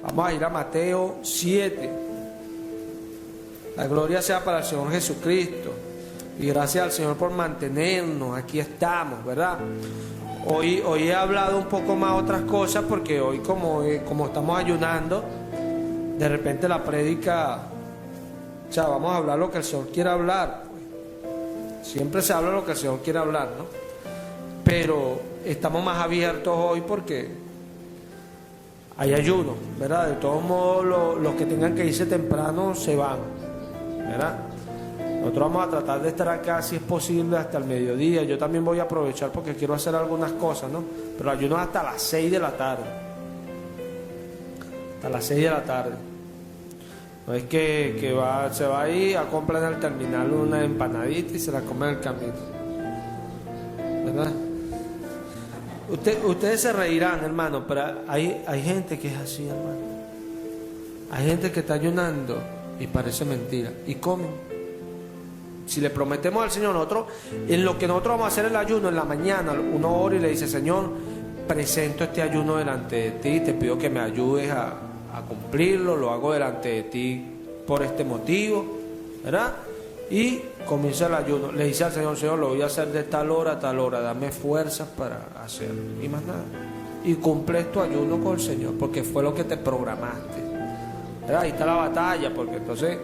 Vamos a ir a Mateo 7. La gloria sea para el Señor Jesucristo. Y gracias al Señor por mantenernos. Aquí estamos, ¿verdad? Hoy he hablado un poco más otras cosas porque hoy como estamos ayunando, de repente la prédica, o sea, vamos a hablar lo que el Señor quiere hablar. Siempre se habla lo que el Señor quiere hablar, ¿no? Pero estamos más abiertos hoy porque hay ayuno, ¿verdad? De todos modos, los que tengan que irse temprano se van, ¿verdad? Nosotros vamos a tratar de estar acá, si es posible, hasta el mediodía. Yo también voy a aprovechar porque quiero hacer algunas cosas, ¿no? Pero el ayuno es hasta las 6 de la tarde. Hasta las 6 de la tarde. No es que se va a ir a comprar en el terminal una empanadita y se la come en el camino, ¿verdad? Ustedes se reirán, hermano, pero hay gente que es así, hermano. Hay gente que está ayunando y parece mentira y comen. Si le prometemos al Señor, nosotros, en lo que nosotros vamos a hacer el ayuno en la mañana, uno ora y le dice: Señor, presento este ayuno delante de ti, te pido que me ayudes a cumplirlo, lo hago delante de ti por este motivo, ¿verdad? Y comienza el ayuno. Le dice al Señor: Señor, lo voy a hacer de tal hora a tal hora, dame fuerzas para hacerlo, y más nada. Y cumple tu ayuno con el Señor, porque fue lo que te programaste, ¿verdad? Ahí está la batalla, porque entonces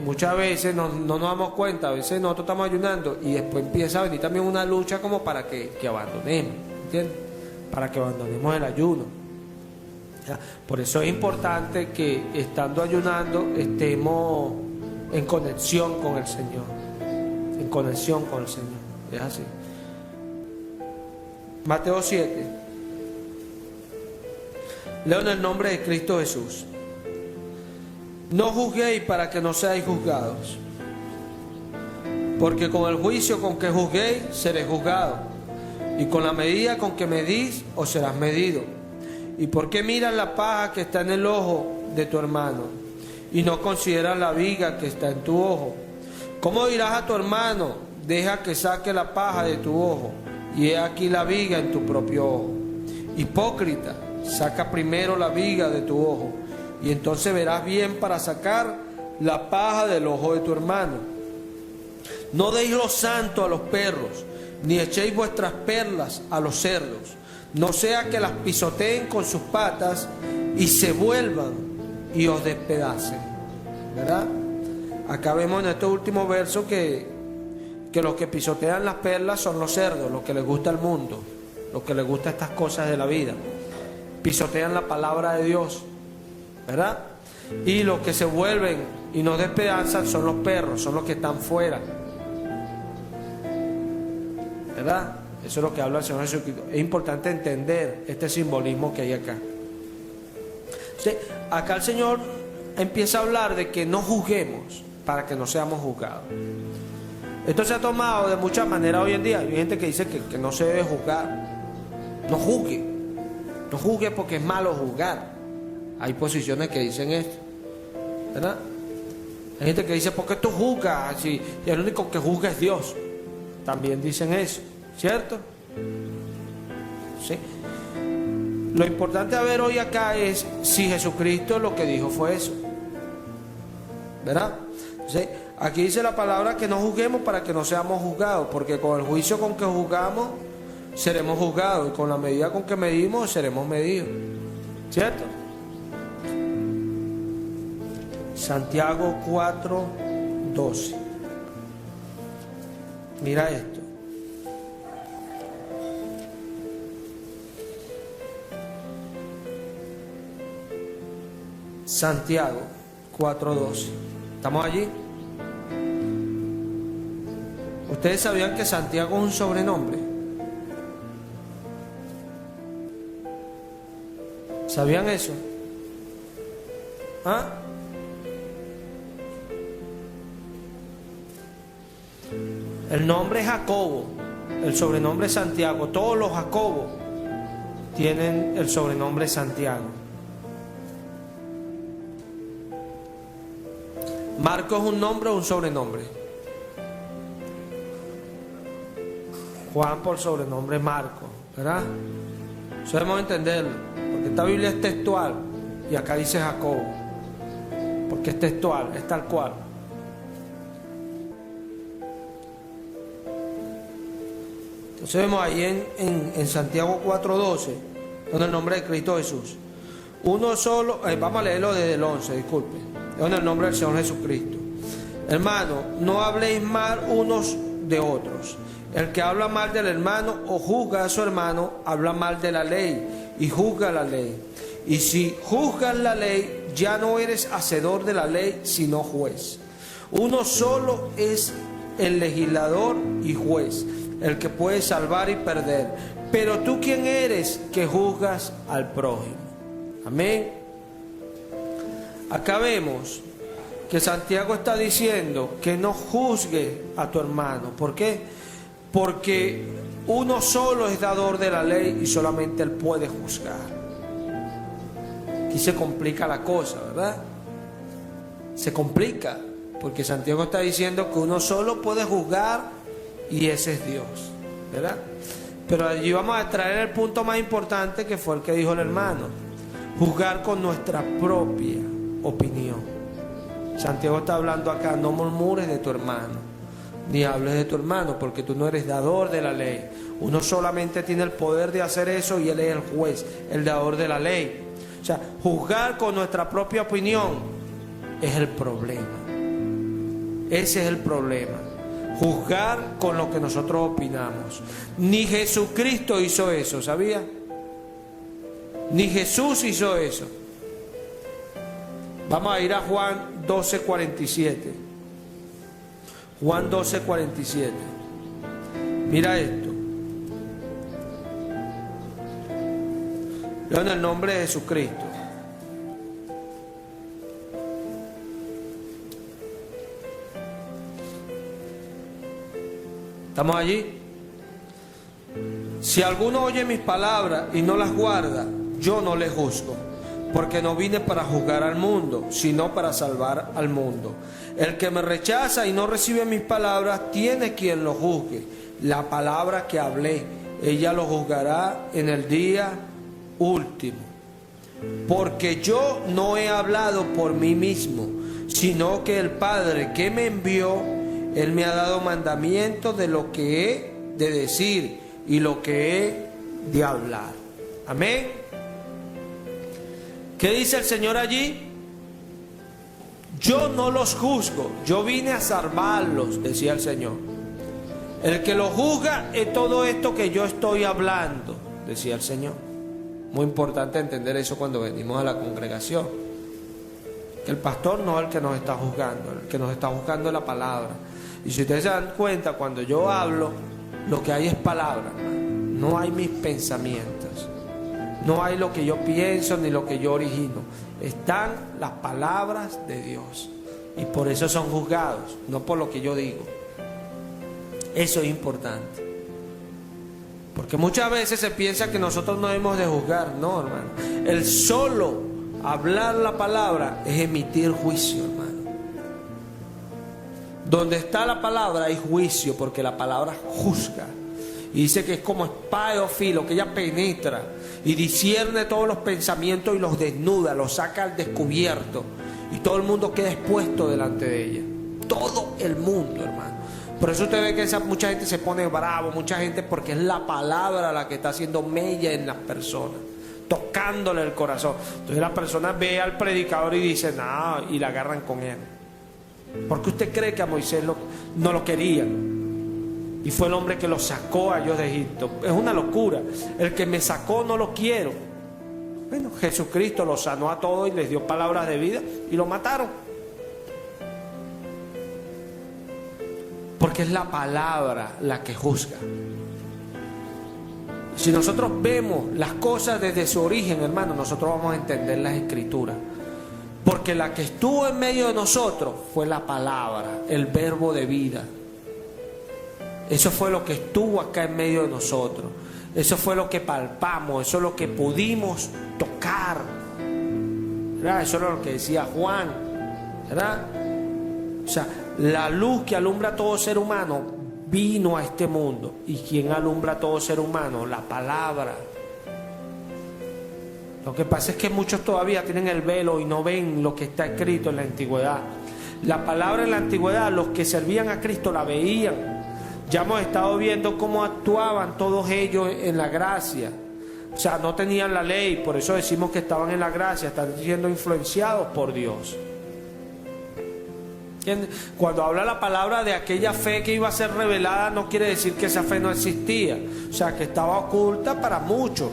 muchas veces no nos damos cuenta, a veces nosotros estamos ayunando y después empieza a venir también una lucha como para que abandonemos, ¿entiendes? Para que abandonemos el ayuno. ¿Ya? Por eso es importante que estando ayunando estemos en conexión con el Señor, en conexión con el Señor. Es así. Mateo 7. Leo en el nombre de Cristo Jesús. No juzguéis para que no seáis juzgados, porque con el juicio con que juzguéis seréis juzgados, y con la medida con que medís os serás medido. ¿Y por qué miras la paja que está en el ojo de tu hermano y no consideras la viga que está en tu ojo? ¿Cómo dirás a tu hermano: deja que saque la paja de tu ojo, y he aquí la viga en tu propio ojo? Hipócrita, saca primero la viga de tu ojo, y entonces verás bien para sacar la paja del ojo de tu hermano. No deis lo santo a los perros, ni echéis vuestras perlas a los cerdos, no sea que las pisoteen con sus patas y se vuelvan y os despedacen, ¿verdad? Acá vemos en este último verso que los que pisotean las perlas son los cerdos, los que les gusta el mundo, los que les gustan estas cosas de la vida. Pisotean la palabra de Dios, ¿verdad? Y los que se vuelven y nos despedazan son los perros, son los que están fuera, ¿verdad? Eso es lo que habla el Señor Jesucristo. Es importante entender este simbolismo que hay acá. Entonces, acá el Señor empieza a hablar de que no juzguemos para que no seamos juzgados. Esto se ha tomado de muchas maneras hoy en día. Hay gente que dice que no se debe juzgar. No juzgue. No juzgue porque es malo juzgar. Hay posiciones que dicen esto, ¿verdad? Hay gente que dice: ¿por qué tú juzgas? Si el único que juzga es Dios. También dicen eso, ¿cierto? Sí. Lo importante a ver hoy acá es si Jesucristo lo que dijo fue eso, ¿verdad? ¿Sí? Aquí dice la palabra que no juzguemos para que no seamos juzgados, porque con el juicio con que juzgamos seremos juzgados, y con la medida con que medimos seremos medidos, ¿cierto? Santiago 4:12. Mira esto. Santiago 4:12. ¿Estamos allí? ¿Ustedes sabían que Santiago es un sobrenombre? ¿Sabían eso? ¿Ah? El nombre es Jacobo, el sobrenombre es Santiago. Todos los Jacobos tienen el sobrenombre Santiago. ¿Marco es un nombre o un sobrenombre? Juan por sobrenombre Marco, ¿verdad? Eso debemos entenderlo, porque esta Biblia es textual. Y acá dice Jacobo, porque es textual, es tal cual. Entonces vemos ahí en Santiago 4:12, con el nombre de Cristo Jesús. Uno solo, vamos a leerlo desde el 11, disculpe. En el nombre del Señor Jesucristo. Hermano, no habléis mal unos de otros. El que habla mal del hermano o juzga a su hermano, habla mal de la ley y juzga la ley. Y si juzgas la ley, ya no eres hacedor de la ley, sino juez. Uno solo es el legislador y juez, el que puede salvar y perder. Pero tú, ¿quién eres que juzgas al prójimo? Amén. Acá vemos que Santiago está diciendo que no juzgue a tu hermano. ¿Por qué? Porque uno solo es dador de la ley y solamente él puede juzgar. Aquí se complica la cosa, ¿verdad? Se complica, porque Santiago está diciendo que uno solo puede juzgar y ese es Dios, ¿verdad? Pero allí vamos a traer el punto más importante, que fue el que dijo el hermano: juzgar con nuestra propia opinión. Santiago está hablando acá: no murmures de tu hermano, ni hables de tu hermano, porque tú no eres dador de la ley. Uno solamente tiene el poder de hacer eso y él es el juez, el dador de la ley. O sea, juzgar con nuestra propia opinión es el problema. Ese es el problema. Juzgar con lo que nosotros opinamos. Ni Jesucristo hizo eso, ¿sabía? Ni Jesús hizo eso. Vamos a ir a Juan 12:47. Juan 12:47. Mira esto. Leo en el nombre de Jesucristo. ¿Estamos allí? Si alguno oye mis palabras y no las guarda, yo no le juzgo, porque no vine para juzgar al mundo, sino para salvar al mundo. El que me rechaza y no recibe mis palabras, tiene quien lo juzgue. La palabra que hablé, ella lo juzgará en el día último. Porque yo no he hablado por mí mismo, sino que el Padre que me envió, Él me ha dado mandamiento de lo que he de decir y lo que he de hablar. Amén. ¿Qué dice el Señor allí? Yo no los juzgo, yo vine a salvarlos, decía el Señor. El que los juzga es todo esto que yo estoy hablando, decía el Señor. Muy importante entender eso cuando venimos a la congregación. Que el pastor no es el que nos está juzgando, el que nos está juzgando es la palabra. Y si ustedes se dan cuenta, cuando yo hablo, lo que hay es palabra, no hay mis pensamientos, no hay lo que yo pienso ni lo que yo origino. Están las palabras de Dios y por eso son juzgados, no por lo que yo digo. Eso es importante, porque muchas veces se piensa que nosotros no debemos de juzgar. No, hermano, el solo hablar la palabra es emitir juicio, hermano. Donde está la palabra hay juicio, porque la palabra juzga. Y dice que es como espada o filo, que ella penetra y discierne todos los pensamientos y los desnuda, los saca al descubierto. Y todo el mundo queda expuesto delante de ella. Todo el mundo, hermano. Por eso usted ve que mucha gente se pone bravo, mucha gente, porque es la palabra la que está haciendo mella en las personas, tocándole el corazón. Entonces la persona ve al predicador y dice, no, y la agarran con él. Porque usted cree que a Moisés no lo quería y fue el hombre que lo sacó a ellos de Egipto. Es una locura. El que me sacó no lo quiero. Bueno, Jesucristo los sanó a todos y les dio palabras de vida y lo mataron. Porque es la palabra la que juzga. Si nosotros vemos las cosas desde su origen, hermano, nosotros vamos a entender las Escrituras. Porque la que estuvo en medio de nosotros fue la palabra, el verbo de vida. Eso fue lo que estuvo acá en medio de nosotros. Eso fue lo que palpamos, eso es lo que pudimos tocar. ¿Verdad? Eso era lo que decía Juan, ¿verdad? O sea, la luz que alumbra a todo ser humano vino a este mundo. ¿Y quién alumbra a todo ser humano? La palabra. Lo que pasa es que muchos todavía tienen el velo y no ven lo que está escrito en la antigüedad. La palabra en la antigüedad, los que servían a Cristo la veían. Ya hemos estado viendo cómo actuaban todos ellos en la gracia. O sea, no tenían la ley, por eso decimos que estaban en la gracia, están siendo influenciados por Dios. Cuando habla la palabra de aquella fe que iba a ser revelada, no quiere decir que esa fe no existía. O sea, que estaba oculta para muchos.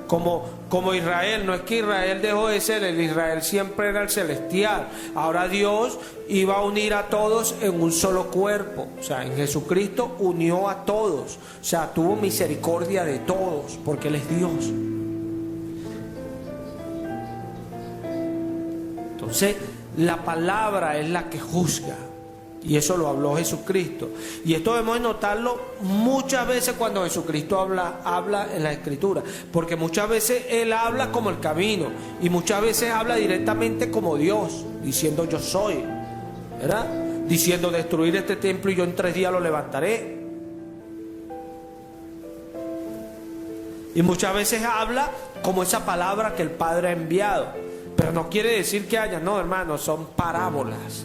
Como Israel, no es que Israel dejó de ser, el Israel siempre era el celestial. Ahora Dios iba a unir a todos en un solo cuerpo. O sea, en Jesucristo unió a todos. O sea, tuvo misericordia de todos, porque Él es Dios. Entonces, la palabra es la que juzga. Y eso lo habló Jesucristo. Y esto debemos de notarlo muchas veces cuando Jesucristo habla en la Escritura. Porque muchas veces Él habla como el camino. Y muchas veces habla directamente como Dios, diciendo yo soy, ¿verdad? Diciendo destruir este templo y yo en 3 días lo levantaré. Y muchas veces habla como esa palabra que el Padre ha enviado. Pero no quiere decir que haya, no, hermanos, son parábolas.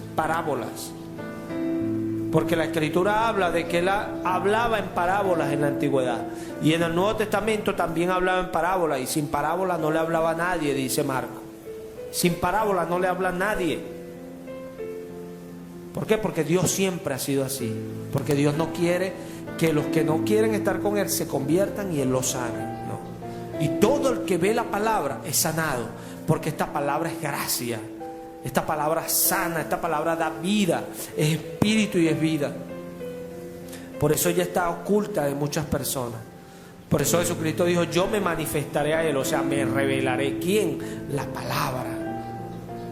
Porque la Escritura habla de que Él hablaba en parábolas en la antigüedad. Y en el Nuevo Testamento también hablaba en parábolas. Y sin parábolas no le hablaba a nadie, dice Marco. Sin parábolas no le habla a nadie. ¿Por qué? Porque Dios siempre ha sido así. Porque Dios no quiere que los que no quieren estar con Él se conviertan y Él lo sabe, ¿no? Y todo el que ve la palabra es sanado. Porque esta palabra es gracia. Esta palabra sana, esta palabra da vida, es espíritu y es vida. Por eso ella está oculta de muchas personas. Por eso Jesucristo dijo, yo me manifestaré a Él, o sea, me revelaré. ¿Quién? La palabra.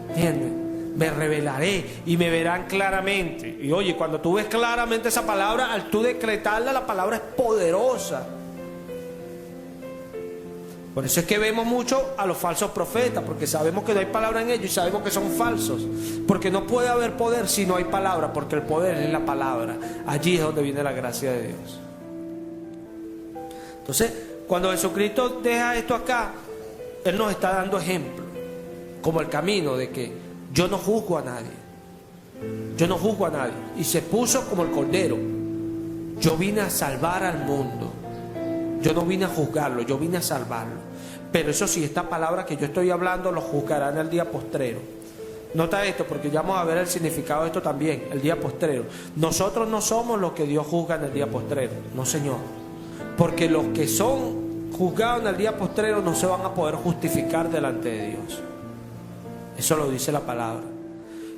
¿Entiendes? Me revelaré y me verán claramente. Y oye, cuando tú ves claramente esa palabra, al tú decretarla, la palabra es poderosa. Por eso es que vemos mucho a los falsos profetas, porque sabemos que no hay palabra en ellos y sabemos que son falsos. Porque no puede haber poder si no hay palabra, porque el poder es la palabra. Allí es donde viene la gracia de Dios. Entonces, cuando Jesucristo deja esto acá, Él nos está dando ejemplo, como el camino de que yo no juzgo a nadie. Yo no juzgo a nadie. Y se puso como el cordero. Yo vine a salvar al mundo. Yo no vine a juzgarlo, yo vine a salvarlo. Pero eso sí, esta palabra que yo estoy hablando lo juzgará en el día postrero. Nota esto, porque ya vamos a ver el significado de esto también, el día postrero. Nosotros no somos los que Dios juzga en el día postrero, no, Señor. Porque los que son juzgados en el día postrero no se van a poder justificar delante de Dios. Eso lo dice la palabra.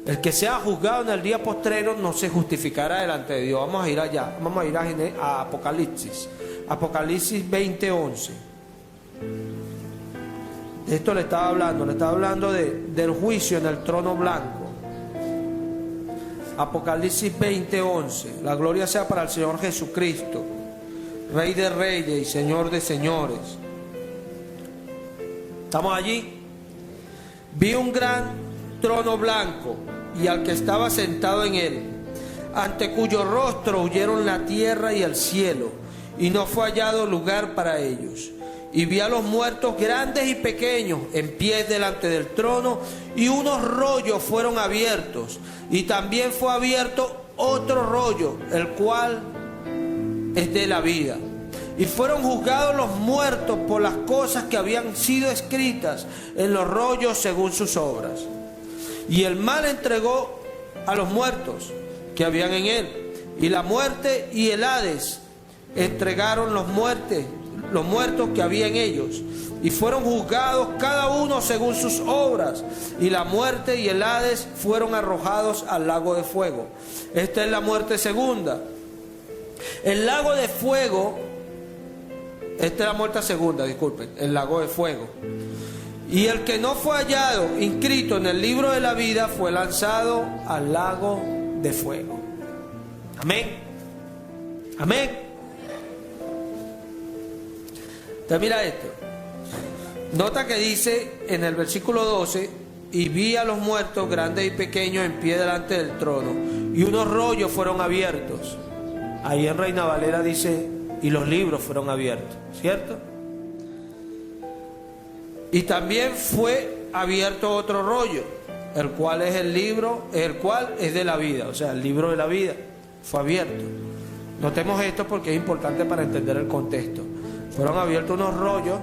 El que sea juzgado en el día postrero no se justificará delante de Dios. Vamos a ir allá, vamos a ir a Apocalipsis. Apocalipsis 20:11. De esto le estaba hablando del juicio en el trono blanco. Apocalipsis 20:11. La gloria sea para el Señor Jesucristo, Rey de reyes y Señor de señores. ¿Estamos allí? Vi un gran trono blanco y al que estaba sentado en él, ante cuyo rostro huyeron la tierra y el cielo, y no fue hallado lugar para ellos. Y vi a los muertos grandes y pequeños en pie delante del trono, y unos rollos fueron abiertos, y también fue abierto otro rollo, el cual es de la vida. Y fueron juzgados los muertos por las cosas que habían sido escritas en los rollos según sus obras. Y el mal entregó a los muertos que habían en él, y la muerte y el Hades entregaron los muertos que había en ellos, y fueron juzgados cada uno según sus obras, y la muerte y el Hades fueron arrojados al lago de fuego. Esta es la muerte segunda. El lago de fuego, esta es la muerte segunda, disculpen, el lago de fuego. Y el que no fue hallado inscrito en el libro de la vida fue lanzado al lago de fuego. Amén. Amén. Entonces mira esto. Nota que dice en el versículo 12, y vi a los muertos grandes y pequeños en pie delante del trono, y unos rollos fueron abiertos. Ahí en Reina Valera dice, y los libros fueron abiertos, ¿cierto? Y también fue abierto otro rollo, el cual es de la vida, o sea, el libro de la vida fue abierto. Notemos esto porque es importante para entender el contexto. Fueron abiertos unos rollos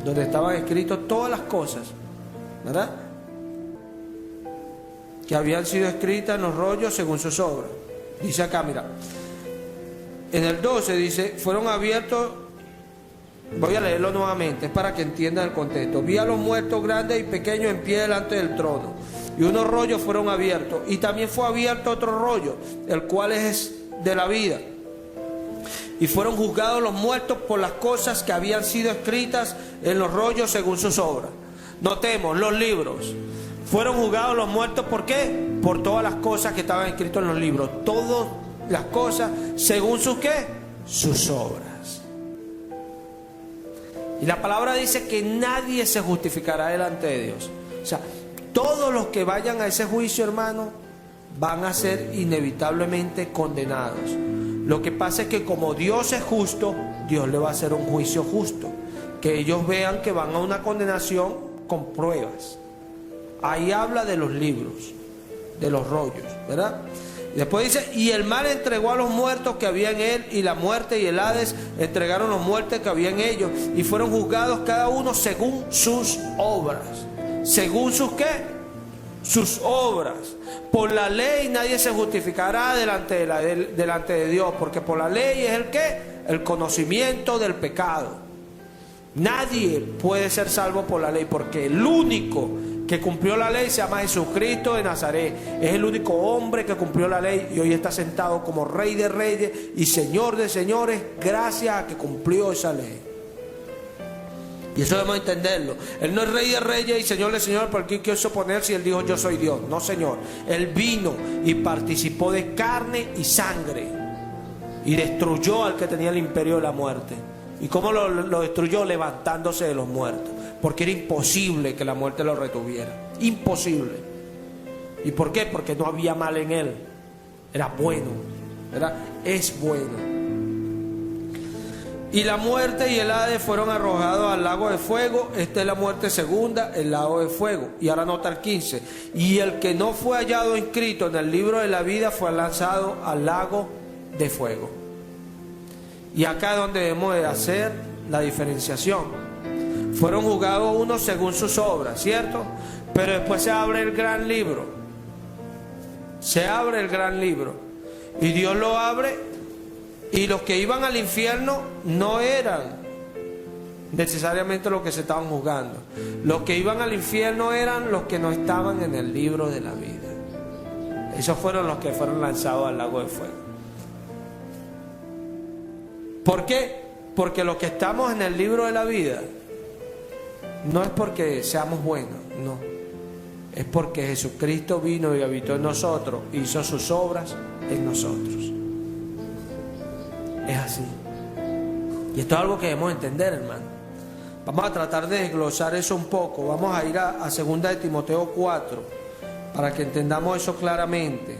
donde estaban escritos todas las cosas, ¿verdad?, que habían sido escritas en los rollos según sus obras. Dice acá, mira, en el 12 dice, fueron abiertos, voy a leerlo nuevamente, es para que entiendan el contexto. Vi a los muertos grandes y pequeños en pie delante del trono, y unos rollos fueron abiertos, y también fue abierto otro rollo, el cual es de la vida. Y fueron juzgados los muertos por las cosas que habían sido escritas en los rollos según sus obras. Notemos, los libros. Fueron juzgados los muertos, ¿por qué? Por todas las cosas que estaban escritas en los libros. Todas las cosas según sus ¿qué? Sus obras. Y la palabra dice que nadie se justificará delante de Dios. O sea, todos los que vayan a ese juicio, hermano, van a ser inevitablemente condenados. Lo que pasa es que como Dios es justo, Dios le va a hacer un juicio justo. Que ellos vean que van a una condenación con pruebas. Ahí habla de los libros, de los rollos, ¿verdad? Y después dice, y el mal entregó a los muertos que había en él, y la muerte y el Hades entregaron los muertos que había en ellos, y fueron juzgados cada uno según sus obras. ¿Según sus qué? Sus obras. Por la ley nadie se justificará delante de Dios, porque por la ley es el ¿qué? El conocimiento del pecado. Nadie puede ser salvo por la ley, porque el único que cumplió la ley se llama Jesucristo de Nazaret. Es el único hombre que cumplió la ley y hoy está sentado como Rey de Reyes y Señor de Señores, gracias a que cumplió esa ley. Y eso debemos entenderlo. Él no es Rey de Reyes y Señor de Señores porque quiso oponer si Él dijo yo soy Dios. No, Señor. Él vino y participó de carne y sangre y destruyó al que tenía el imperio de la muerte. ¿Y cómo lo destruyó? Levantándose de los muertos. Porque era imposible que la muerte lo retuviera. Imposible. ¿Y por qué? Porque no había mal en él. Era bueno, ¿verdad? Es bueno. Y la muerte y el Hades fueron arrojados al lago de fuego. Esta es la muerte segunda, el lago de fuego. Y ahora nota el 15. Y el que no fue hallado inscrito en el libro de la vida fue lanzado al lago de fuego. Y acá es donde debemos de hacer la diferenciación. Fueron juzgados unos según sus obras, ¿cierto? Pero después se abre el gran libro. Se abre el gran libro. Y Dios lo abre. Y los que iban al infierno no eran necesariamente los que se estaban juzgando. Los que iban al infierno eran los que no estaban en el libro de la vida. Esos fueron los que fueron lanzados al lago de fuego. ¿Por qué? Porque los que estamos en el libro de la vida no es porque seamos buenos, no. Es porque Jesucristo vino y habitó en nosotros, hizo sus obras en nosotros. Es así. Y esto es algo que debemos entender, hermano. Vamos a tratar de desglosar eso un poco. Vamos a ir a 2 de Timoteo 4 para que entendamos eso claramente.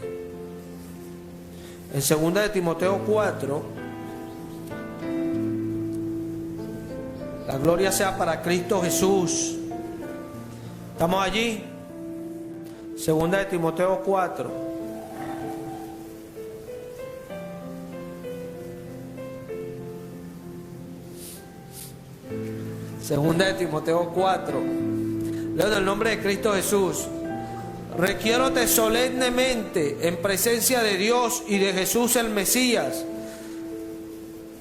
En 2 de Timoteo 4, la gloria sea para Cristo Jesús. ¿Estamos allí? 2 de Timoteo 4. Segunda de Timoteo 4. Leo en el nombre de Cristo Jesús. Requiérote solemnemente en presencia de Dios y de Jesús el Mesías,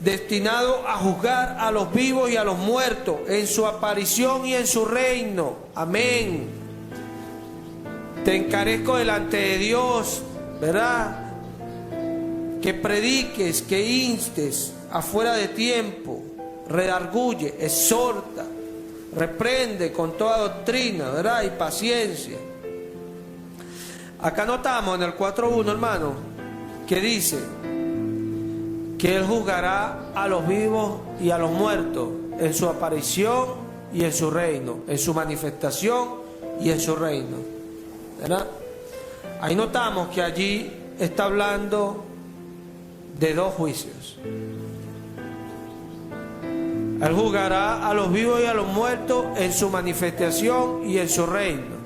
destinado a juzgar a los vivos y a los muertos en su aparición y en su reino. Amén. Te encarezco delante de Dios, ¿verdad? Que prediques, que instes afuera de tiempo, redarguye, exhorta, reprende con toda doctrina, ¿verdad? Y paciencia. Acá notamos en el 4.1, hermano, que dice que Él juzgará a los vivos y a los muertos en su aparición y en su reino, en su manifestación y en su reino, ¿verdad? Ahí notamos que allí está hablando de dos juicios. Él juzgará a los vivos y a los muertos en su manifestación y en su reino.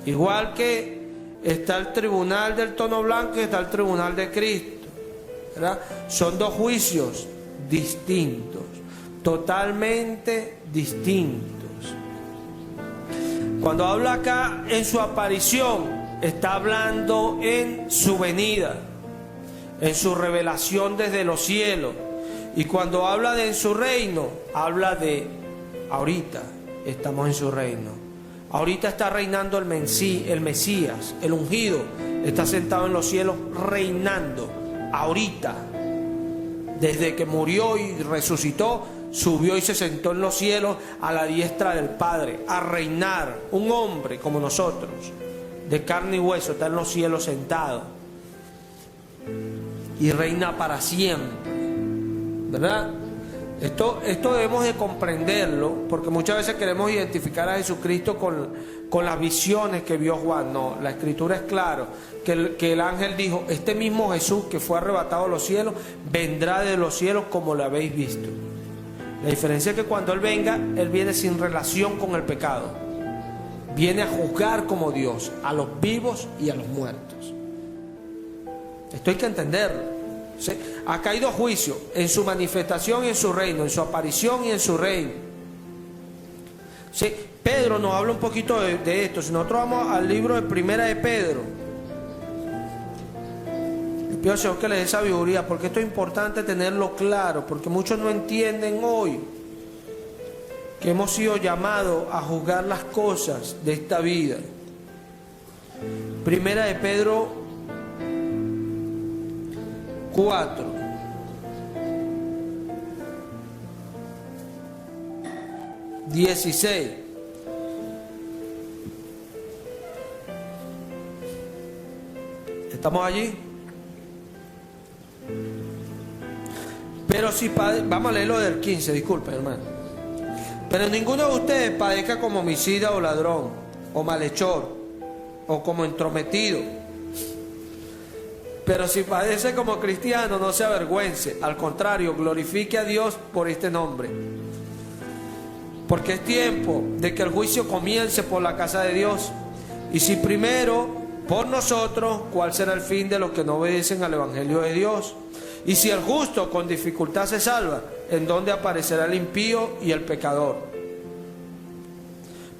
Igual que está el tribunal del trono blanco y está el tribunal de Cristo, ¿verdad? Son dos juicios distintos, totalmente distintos. Cuando habla acá en su aparición, está hablando en su venida, en su revelación desde los cielos. Y cuando habla de en su reino, habla de ahorita estamos en su reino. Ahorita está reinando el Mesías, el ungido, está sentado en los cielos reinando. Ahorita, desde que murió y resucitó, subió y se sentó en los cielos a la diestra del Padre, a reinar. Un hombre como nosotros, de carne y hueso, está en los cielos sentado y reina para siempre, ¿verdad? Esto debemos de comprenderlo, porque muchas veces queremos identificar a Jesucristo con las visiones que vio Juan. No, la Escritura es claro, que el ángel dijo, este mismo Jesús que fue arrebatado a los cielos, vendrá de los cielos como lo habéis visto. La diferencia es que cuando Él venga, Él viene sin relación con el pecado. Viene a juzgar como Dios, a los vivos y a los muertos. Esto hay que entenderlo. ¿Sí? Acá hay dos juicios, en su manifestación y en su reino, en su aparición y en su reino. ¿Sí? Pedro nos habla un poquito de esto. Si nosotros vamos al libro de Primera de Pedro, le pido al Señor que le dé sabiduría, porque esto es importante tenerlo claro, porque muchos no entienden hoy que hemos sido llamados a juzgar las cosas de esta vida. Primera de Pedro 4. Dieciséis. ¿Estamos allí? Pero si vamos a leerlo del 15, disculpen, hermano. Pero ninguno de ustedes padezca como homicida o ladrón, o malhechor, o como entrometido. Pero si padece como cristiano, no se avergüence, al contrario, glorifique a Dios por este nombre. Porque es tiempo de que el juicio comience por la casa de Dios. Y si primero por nosotros, ¿cuál será el fin de los que no obedecen al Evangelio de Dios? Y si el justo con dificultad se salva, ¿en dónde aparecerá el impío y el pecador?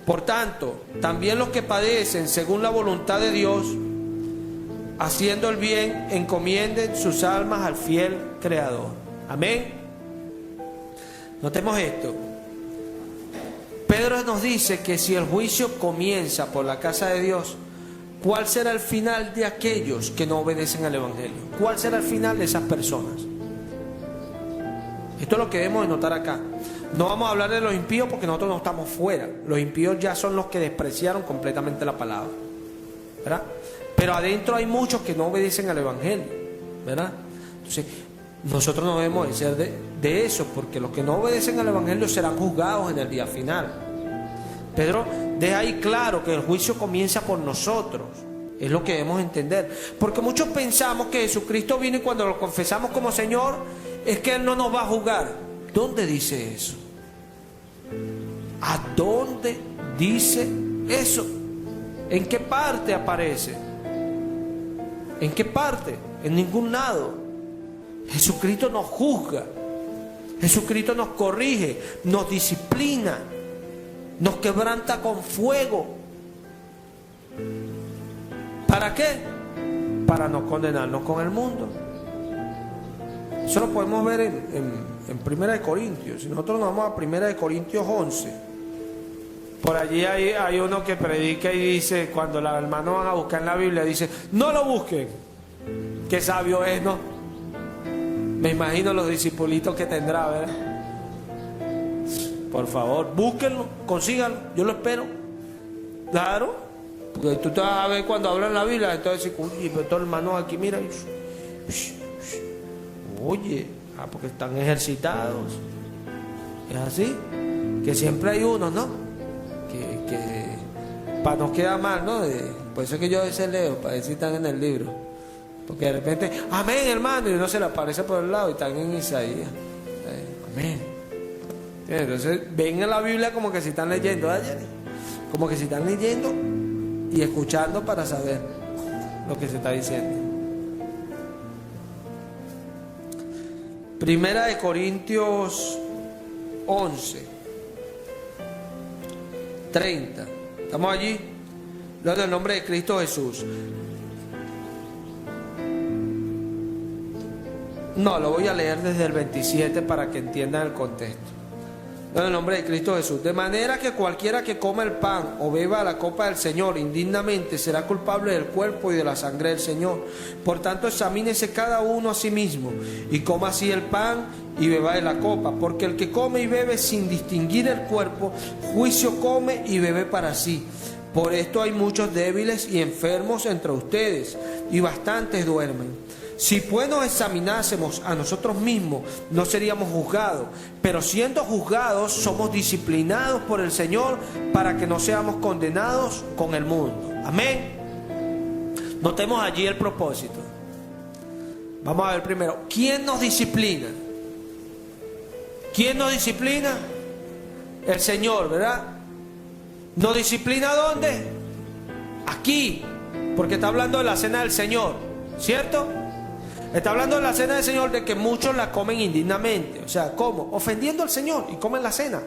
Por tanto, también los que padecen según la voluntad de Dios, haciendo el bien, encomienden sus almas al fiel Creador. Amén. Notemos esto. Pedro nos dice que si el juicio comienza por la casa de Dios, ¿cuál será el final de aquellos que no obedecen al Evangelio? ¿Cuál será el final de esas personas? Esto es lo que debemos de notar acá. No vamos a hablar de los impíos porque nosotros no estamos fuera. Los impíos ya son los que despreciaron completamente la palabra, ¿verdad? Pero adentro hay muchos que no obedecen al Evangelio, ¿verdad? Entonces, nosotros no debemos de ser de eso, porque los que no obedecen al Evangelio serán juzgados en el día final. Pedro deja ahí claro que el juicio comienza por nosotros. Es lo que debemos entender. Porque muchos pensamos que Jesucristo vino y cuando lo confesamos como Señor, es que Él no nos va a juzgar. ¿Dónde dice eso? ¿A dónde dice eso? ¿En qué parte aparece? ¿En qué parte? En ningún lado. Jesucristo nos juzga. Jesucristo nos corrige, nos disciplina, nos quebranta con fuego. ¿Para qué? Para no condenarnos con el mundo. Eso lo podemos ver en 1 Corintios. Si nosotros nos vamos a 1 Corintios 11, por allí hay uno que predica y dice, cuando los hermanos van a buscar en la Biblia, dice, no lo busquen. Qué sabio es, ¿no? Me imagino los discipulitos que tendrá, ¿verdad? Por favor, búsquenlo, consíganlo, yo lo espero. Claro, porque tú te vas a ver cuando hablan la Biblia, entonces, uy, pero estos hermanos aquí, mira, oye, porque están ejercitados. Es así, que siempre hay unos, ¿no? Que para no quedar mal, ¿no? Por eso es que yo a veces leo, para ver si están en el libro. Porque de repente, amén, hermano, y uno se le aparece por el lado y están en Isaías. Amén. Entonces ven a la Biblia como que si están leyendo, como que si están leyendo y escuchando para saber lo que se está diciendo. Primera de Corintios 11, 30. ¿Estamos allí? Lo del nombre de Cristo Jesús. No, lo voy a leer desde el 27 para que entiendan el contexto. En el nombre de Cristo Jesús. De manera que cualquiera que coma el pan o beba la copa del Señor indignamente será culpable del cuerpo y de la sangre del Señor. Por tanto, examínese cada uno a sí mismo y coma así el pan y beba de la copa. Porque el que come y bebe sin distinguir el cuerpo, juicio come y bebe para sí. Por esto hay muchos débiles y enfermos entre ustedes, y bastantes duermen. Si pues nos examinásemos a nosotros mismos, no seríamos juzgados, pero siendo juzgados, somos disciplinados por el Señor para que no seamos condenados con el mundo. Amén. Notemos allí el propósito. Vamos a ver primero, ¿quién nos disciplina? ¿Quién nos disciplina? El Señor, ¿verdad? ¿Nos disciplina dónde? Aquí, porque está hablando de la cena del Señor, ¿cierto? Está hablando de la cena del Señor, de que muchos la comen indignamente. O sea, ¿cómo? Ofendiendo al Señor y comen la cena.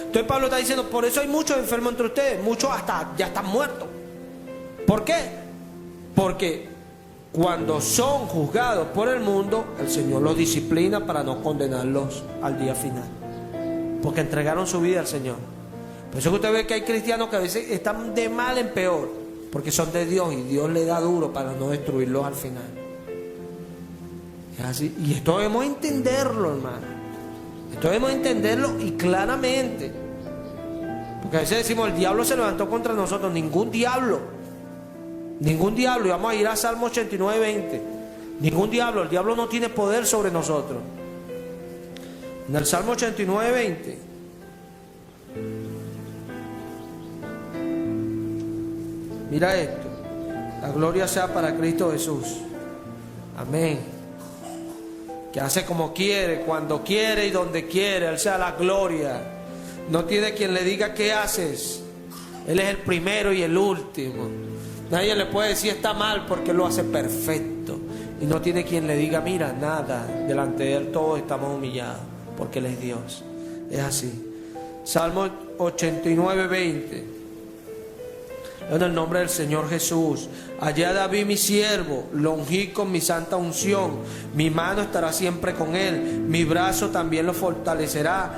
Entonces Pablo está diciendo, por eso hay muchos enfermos entre ustedes, muchos hasta ya están muertos. ¿Por qué? Porque cuando son juzgados por el mundo, el Señor los disciplina para no condenarlos al día final. Porque entregaron su vida al Señor. Por eso que usted ve que hay cristianos que a veces están de mal en peor, porque son de Dios y Dios le da duro para no destruirlos al final. Es así. Y esto debemos entenderlo, hermano. Esto debemos entenderlo y claramente. Porque a veces decimos, el diablo se levantó contra nosotros. Ningún diablo. Ningún diablo. Y vamos a ir a Salmo 89, 20. Ningún diablo. El diablo no tiene poder sobre nosotros. En el Salmo 89, 20. Mira esto. La gloria sea para Cristo Jesús. Amén. Que hace como quiere, cuando quiere y donde quiere. Él sea la gloria. No tiene quien le diga qué haces. Él es el primero y el último. Nadie le puede decir está mal porque Él lo hace perfecto. Y no tiene quien le diga mira, nada. Delante de Él todos estamos humillados porque Él es Dios. Es así. Salmo 89, 20. En el nombre del Señor Jesús. Hallé a David mi siervo, lo ungí con mi santa unción. Mi mano estará siempre con él, mi brazo también lo fortalecerá.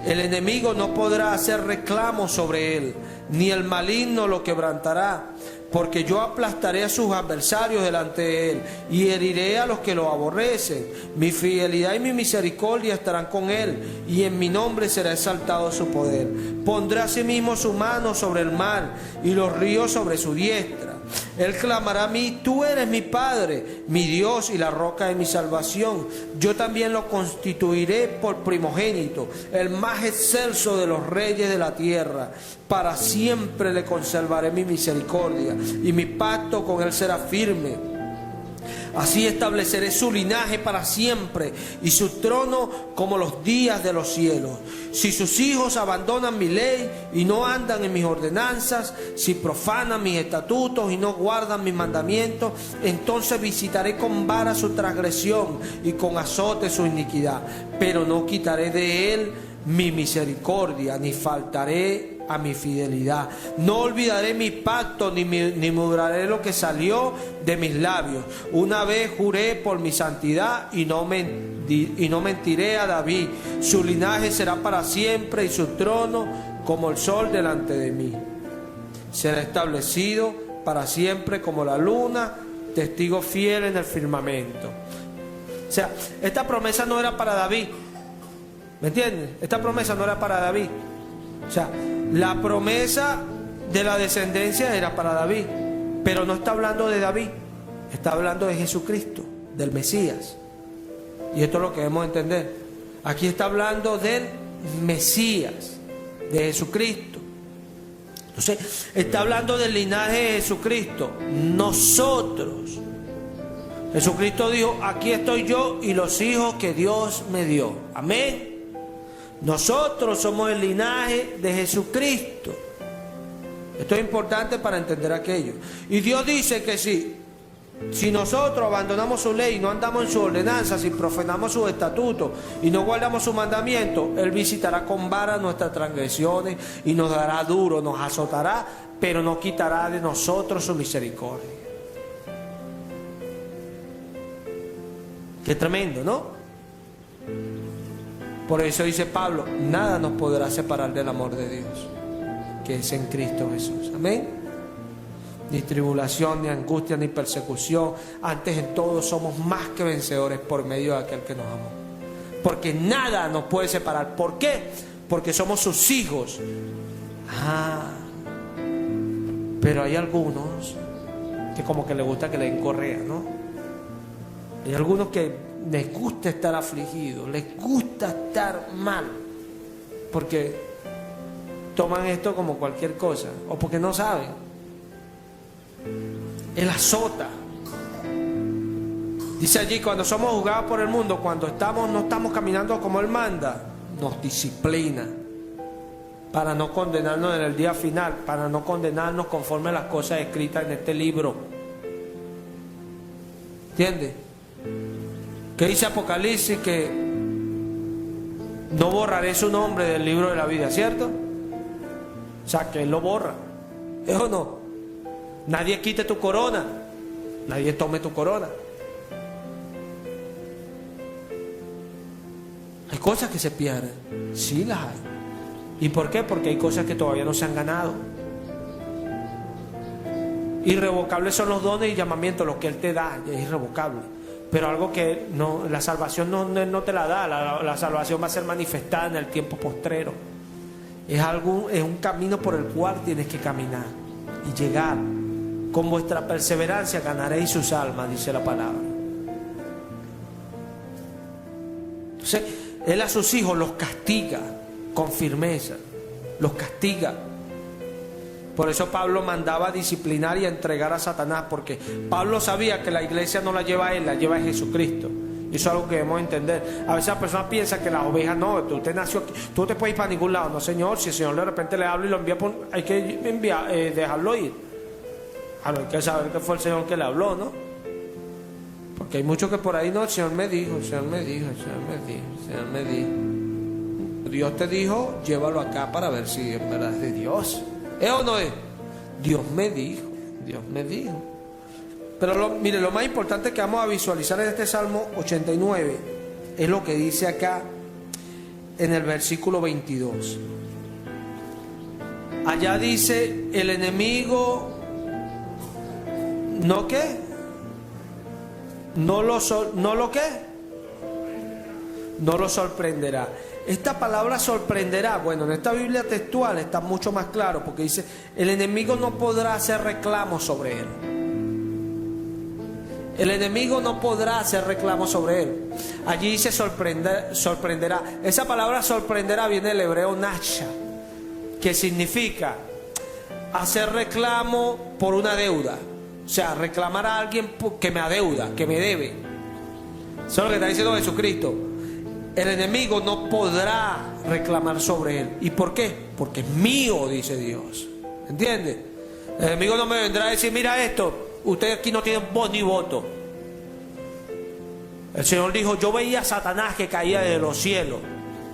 El enemigo no podrá hacer reclamo sobre él, ni el maligno lo quebrantará. Porque yo aplastaré a sus adversarios delante de él y heriré a los que lo aborrecen. Mi fidelidad y mi misericordia estarán con él, y en mi nombre será exaltado su poder. Pondrá asimismo su mano sobre el mar y los ríos sobre su diestra. Él clamará a mí, tú eres mi Padre, mi Dios y la roca de mi salvación. Yo también lo constituiré por primogénito, el más excelso de los reyes de la tierra. Para siempre le conservaré mi misericordia y mi pacto con él será firme. Así estableceré su linaje para siempre y su trono como los días de los cielos. Si sus hijos abandonan mi ley y no andan en mis ordenanzas, si profanan mis estatutos y no guardan mis mandamientos, entonces visitaré con vara su transgresión y con azote su iniquidad. Pero no quitaré de él mi misericordia, ni faltaré a mi fidelidad. No olvidaré mi pacto, ni mudaré lo que salió de mis labios. Una vez juré por mi santidad y no mentiré a David. Su linaje será para siempre y su trono como el sol delante de mí. Será establecido para siempre como la luna, testigo fiel en el firmamento. O sea, esta promesa no era para David. ¿Me entienden? Esta promesa no era para David. O sea, la promesa de la descendencia era para David, pero no está hablando de David, está hablando de Jesucristo, del Mesías. Y esto es lo que debemos entender. Aquí está hablando del Mesías, de Jesucristo. Entonces, está hablando del linaje de Jesucristo. Nosotros, Jesucristo dijo, aquí estoy yo y los hijos que Dios me dio. Amén. Nosotros somos el linaje de Jesucristo. Esto es importante para entender aquello. Y Dios dice que si nosotros abandonamos su ley, no andamos en su ordenanza, si profanamos sus estatutos y no guardamos su mandamiento, Él visitará con vara nuestras transgresiones y nos dará duro, nos azotará, pero no quitará de nosotros su misericordia. Qué tremendo, ¿no? Por eso dice Pablo, nada nos podrá separar del amor de Dios, que es en Cristo Jesús. Amén. Ni tribulación, ni angustia, ni persecución. Antes en todo somos más que vencedores por medio de aquel que nos amó. Porque nada nos puede separar. ¿Por qué? Porque somos sus hijos. Pero hay algunos que como que les gusta que le den correa, ¿no? Hay algunos que les gusta estar afligidos, les gusta estar mal, porque toman esto como cualquier cosa, o porque no saben. Él azota. Dice allí, cuando somos juzgados por el mundo, cuando no estamos caminando como Él manda, nos disciplina para no condenarnos en el día final, para no condenarnos conforme a las cosas escritas en este libro. ¿Entiendes? Que dice Apocalipsis que no borraré su nombre del libro de la vida, ¿cierto? O sea, que Él lo borra. ¿Es o no? Nadie quite tu corona, nadie tome tu corona. Hay cosas que se pierden, sí las hay. ¿Y por qué? Porque hay cosas que todavía no se han ganado. Irrevocables son los dones y llamamientos, lo que Él te da, es irrevocable. Pero algo que no, la salvación no te la da, la salvación va a ser manifestada en el tiempo postrero. Es un camino por el cual tienes que caminar y llegar. Con vuestra perseverancia ganaréis sus almas, dice la palabra. Entonces, Él a sus hijos los castiga con firmeza, los castiga. Por eso Pablo mandaba disciplinar y entregar a Satanás, porque Pablo sabía que la iglesia no la lleva a Él, la lleva a Jesucristo. Y eso es algo que debemos entender. A veces la persona piensa que las ovejas, no, usted nació aquí, tú no te puedes ir para ningún lado. No, Señor, si el Señor de repente le habla y lo envía, hay que dejarlo ir. Hay que saber que fue el Señor que le habló, ¿no? Porque hay muchos que por ahí, no, el Señor me dijo, el Señor me dijo, el Señor me dijo, el Señor me dijo. Dios te dijo, llévalo acá para ver si en verdad es de Dios. ¿Es o no es? Dios me dijo, Dios me dijo. Pero mire, lo más importante que vamos a visualizar en este Salmo 89 es lo que dice acá en el versículo 22. Allá dice, el enemigo, ¿no qué? No lo sorprenderá. Esta palabra sorprenderá, bueno, en esta Biblia textual está mucho más claro, porque dice, el enemigo no podrá hacer reclamo sobre él. El enemigo no podrá hacer reclamo sobre él. Allí dice sorprenderá. Esa palabra sorprenderá viene del hebreo nasha, que significa hacer reclamo por una deuda. O sea, reclamar a alguien que me adeuda, que me debe. Eso es lo que está diciendo Jesucristo. El enemigo no podrá reclamar sobre él. ¿Y por qué? Porque es mío, dice Dios. ¿Entiende? El enemigo no me vendrá a decir, mira esto, ustedes aquí no tienen voz ni voto. El Señor dijo, yo veía a Satanás que caía de los cielos.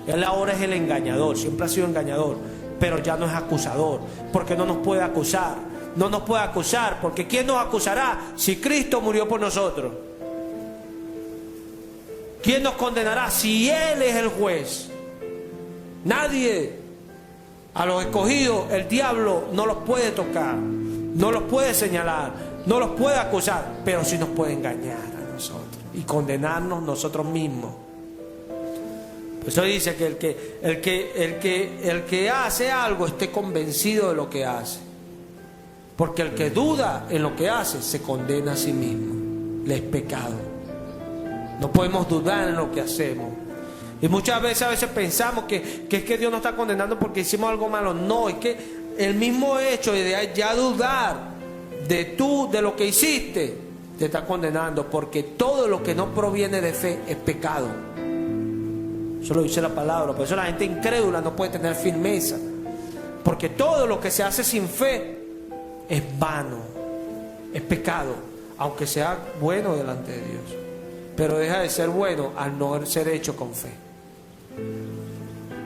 Él ahora es el engañador, siempre ha sido engañador, pero ya no es acusador, porque no nos puede acusar. No nos puede acusar, porque ¿quién nos acusará si Cristo murió por nosotros? ¿Quién nos condenará si Él es el juez? Nadie. A los escogidos el diablo no los puede tocar, no los puede señalar, no los puede acusar, pero sí nos puede engañar a nosotros y condenarnos nosotros mismos. Por eso dice que el que hace algo esté convencido de lo que hace. Porque el que duda en lo que hace se condena a sí mismo. Le es pecado. No podemos dudar en lo que hacemos. Y muchas veces pensamos que es que Dios nos está condenando porque hicimos algo malo. No, es que el mismo hecho de ya dudar de lo que hiciste te está condenando, porque todo lo que no proviene de fe es pecado. Eso lo dice la palabra. Por eso la gente incrédula no puede tener firmeza. Porque todo lo que se hace sin fe es vano, es pecado, aunque sea bueno delante de Dios. Pero deja de ser bueno al no ser hecho con fe.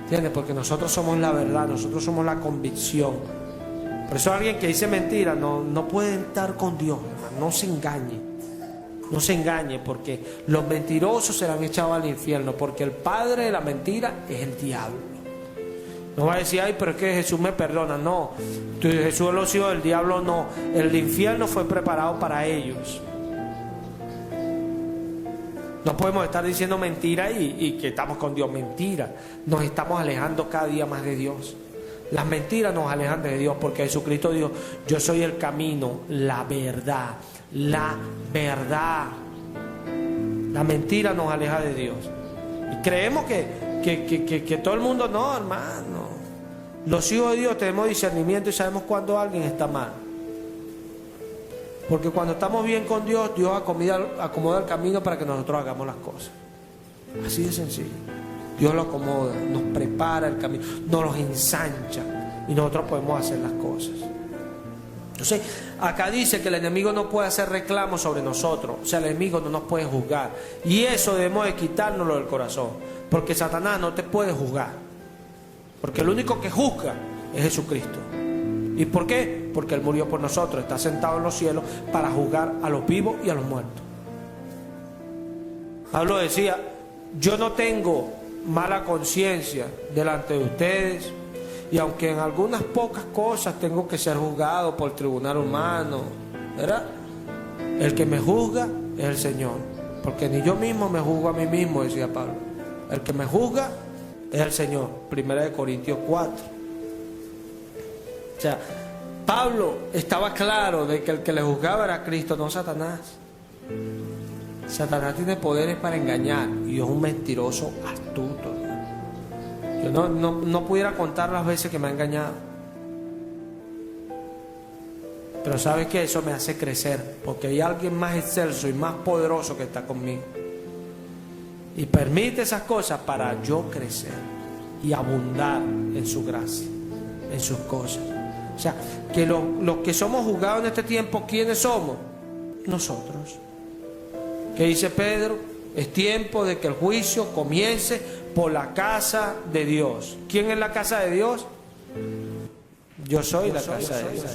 ¿Entiendes? Porque nosotros somos la verdad, nosotros somos la convicción. Por eso alguien que dice mentira no puede estar con Dios, hermano. No se engañe. No se engañe, porque los mentirosos serán echados al infierno, porque el padre de la mentira es el diablo. No va a decir, ay, pero es que Jesús me perdona. No, Jesús es los hijos del diablo, no. El infierno fue preparado para ellos. No podemos estar diciendo mentira y que estamos con Dios. Mentira. Nos estamos alejando cada día más de Dios. Las mentiras nos alejan de Dios, porque Jesucristo dijo, yo soy el camino, la verdad. La verdad. La mentira nos aleja de Dios. Y creemos que todo el mundo, no, hermano. Los hijos de Dios tenemos discernimiento y sabemos cuando alguien está mal. Porque cuando estamos bien con Dios, Dios acomoda el camino para que nosotros hagamos las cosas. Así de sencillo. Dios lo acomoda, nos prepara el camino, nos los ensancha y nosotros podemos hacer las cosas. Entonces, acá dice que el enemigo no puede hacer reclamos sobre nosotros. O sea, el enemigo no nos puede juzgar. Y eso debemos de quitárnoslo del corazón. Porque Satanás no te puede juzgar. Porque el único que juzga es Jesucristo. ¿Y por qué? Porque Él murió por nosotros. Está sentado en los cielos para juzgar a los vivos y a los muertos. Pablo decía, yo no tengo mala conciencia delante de ustedes. Y aunque en algunas pocas cosas tengo que ser juzgado por el tribunal humano, ¿verdad? El que me juzga es el Señor. Porque ni yo mismo me juzgo a mí mismo, decía Pablo. El que me juzga es el Señor. 1 Corintios 4. O sea, Pablo estaba claro de que el que le juzgaba era Cristo, no Satanás. Satanás tiene poderes para engañar y es un mentiroso astuto. Yo no pudiera contar las veces que me ha engañado. Pero ¿sabes qué? Eso me hace crecer, porque hay alguien más excelso y más poderoso que está conmigo. Y permite esas cosas para yo crecer y abundar en su gracia, en sus cosas. O sea, que los que somos juzgados en este tiempo, ¿quiénes somos? Nosotros. ¿Qué dice Pedro? Es tiempo de que el juicio comience por la casa de Dios. ¿Quién es la casa de Dios? Yo soy la casa de Dios.